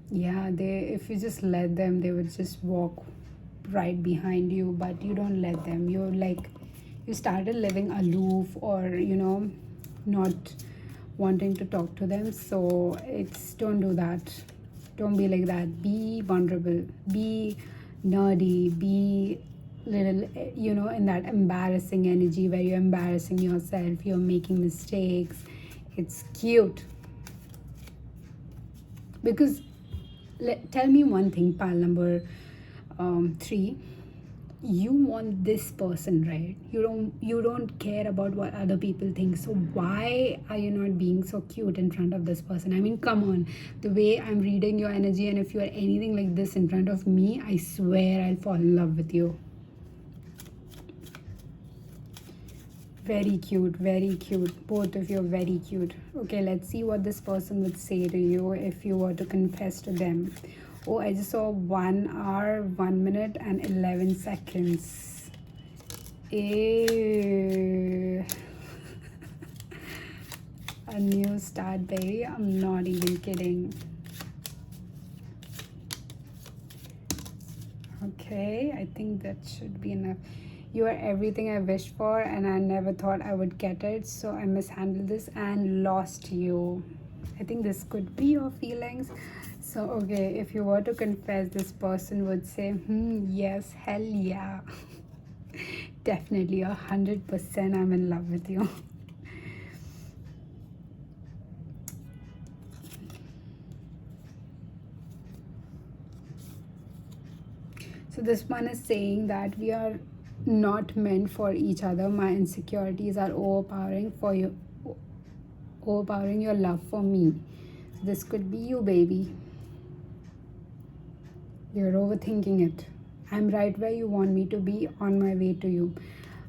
yeah, if you just let them, they would just walk right behind you, but you don't let them. You started living aloof, or not wanting to talk to them. So don't do that. Don't be like that. Be vulnerable, be nerdy, be little, in that embarrassing energy where you're embarrassing yourself, you're making mistakes. It's cute. Because tell me one thing, pal number 3. You want this person, right? You don't care about what other people think. So why are you not being so cute in front of this person? I mean, come on. The way I'm reading your energy, and if you are anything like this in front of me, I swear I'll fall in love with you. Very cute, very cute. Both of you are very cute. Okay, let's see what this person would say to you if you were to confess to them. Oh, I just saw 1 hour, 1 minute, and 11 seconds. Ew. A new start, baby. I'm not even kidding. Okay, I think that should be enough. You are everything I wished for, and I never thought I would get it. So I mishandled this and lost you. I think this could be your feelings. So, okay, if you were to confess, this person would say, yes, hell yeah. Definitely, 100% I'm in love with you. So this one is saying that we are not meant for each other. My insecurities are overpowering your love for me. So this could be you, baby. You're overthinking it. I'm right where you want me to be, on my way to you.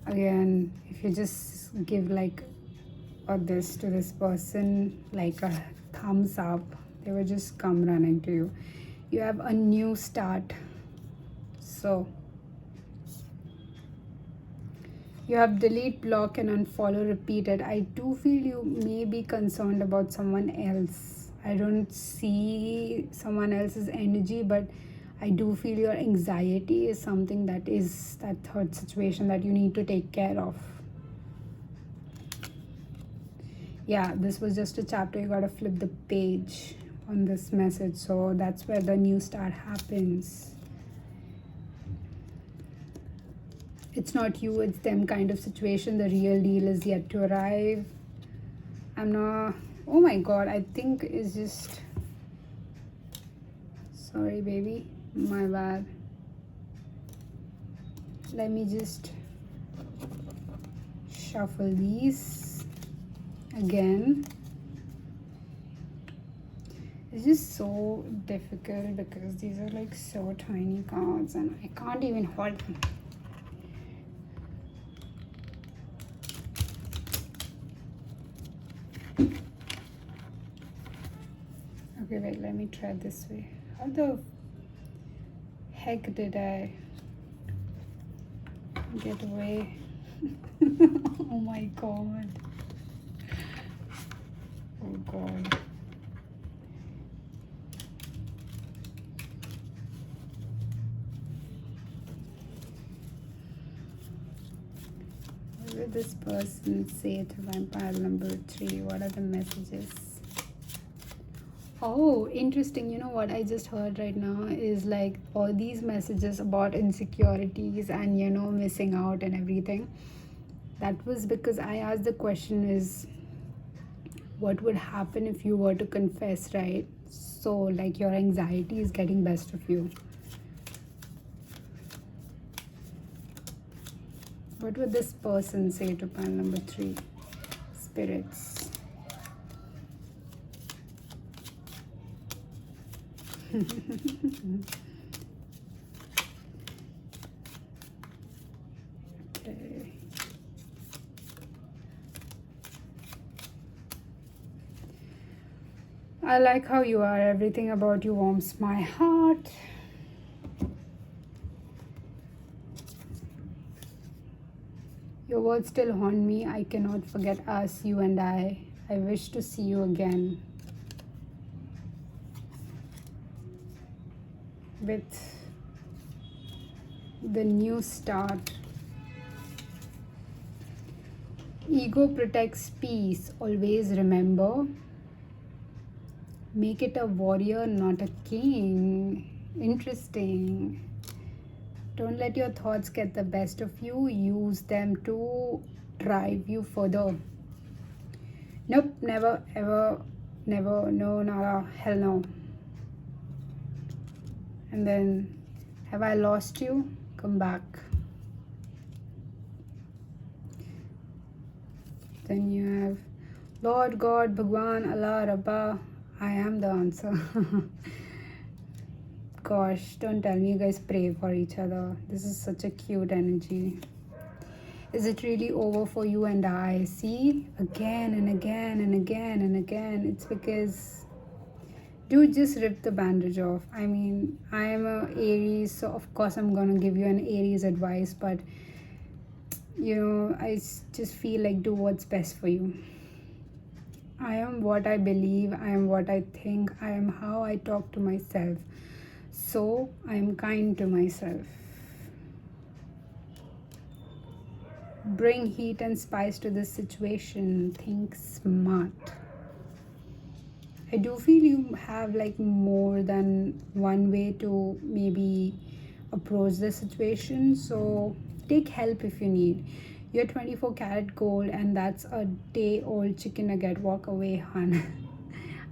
Again, if you just give this to this person, like a thumbs up, they will just come running to you. You have a new start. So you have delete, block, and unfollow repeated. I do feel you may be concerned about someone else. I don't see someone else's energy, but I do feel your anxiety is something that is that third situation that you need to take care of. Yeah, this was just a chapter. You gotta flip the page on this message. So that's where the new start happens. It's not you, it's them kind of situation. The real deal is yet to arrive. I'm not... Oh my god, I think it's just... Sorry, baby. My bad. Let me just shuffle these again. It's just so difficult because these are like so tiny cards and I can't even hold them. Okay, wait, let me try this way. How the heck did I get away? Oh my god. Oh god. What did this person say to vampire number 3? What are the messages? Oh, interesting. You know what I just heard right now is like all these messages about insecurities and missing out and everything. That was because I asked the question is what would happen if you were to confess, right? So like your anxiety is getting best of you. What would this person say to pile number 3? Spirits. Okay. I like how you are. Everything about you warms my heart. Your words still haunt me. I cannot forget us, you and I. I wish to see you again. With the new start. Ego protects peace. Always remember. Make it a warrior, not a king. Interesting. Don't let your thoughts get the best of you. Use them to drive you further. Nope, never, ever, never, no, nada, hell no. And then, have I lost you? Come back. Then you have Lord God, Bhagwan, Allah, Rabba. I am the answer. Gosh, don't tell me you guys pray for each other. This is such a cute energy. Is it really over for you and I? See, again and again and again and again. It's because, dude, just rip the bandage off. I mean, I am a Aries, so of course I'm gonna give you an Aries advice, but you know, I just feel like do what's best for you. I am what I believe, I am what I think, I am how I talk to myself. So I am kind to myself. Bring heat and spice to this situation. Think smart. I do feel you have like more than one way to maybe approach the situation. So take help if you need. You're 24 karat gold and that's a day old chicken nugget. Walk away, hun.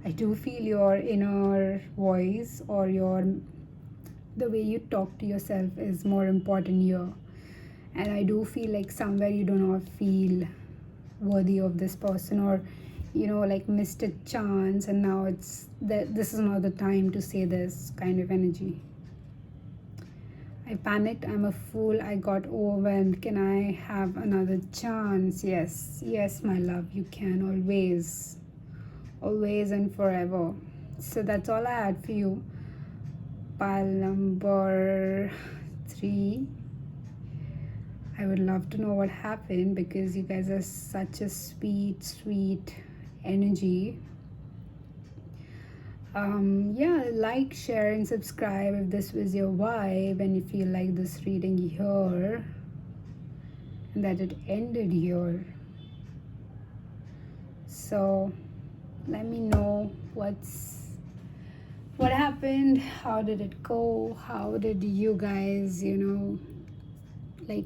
I do feel your inner voice or the way you talk to yourself is more important here. And I do feel like somewhere you do not feel worthy of this person, or you know, like missed a chance and now it's that this is not the time to say this kind of energy. I panicked, I'm a fool, I got overwhelmed. Can I have another chance? Yes, yes, my love, you can always, always and forever. So that's all I had for you. Pile number 3. I would love to know what happened because you guys are such a sweet, sweet energy. Yeah, like, share and subscribe if this was your vibe and if you like this reading here and that it ended here. So let me know what happened, how did it go, how did you guys, you know, like,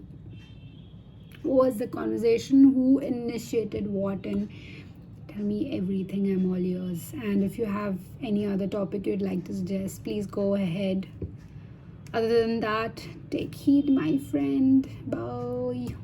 what was the conversation, who initiated what, and tell me everything. I'm all yours. And if you have any other topic you'd like to suggest, please go ahead. Other than that, take heed, my friend. Bye.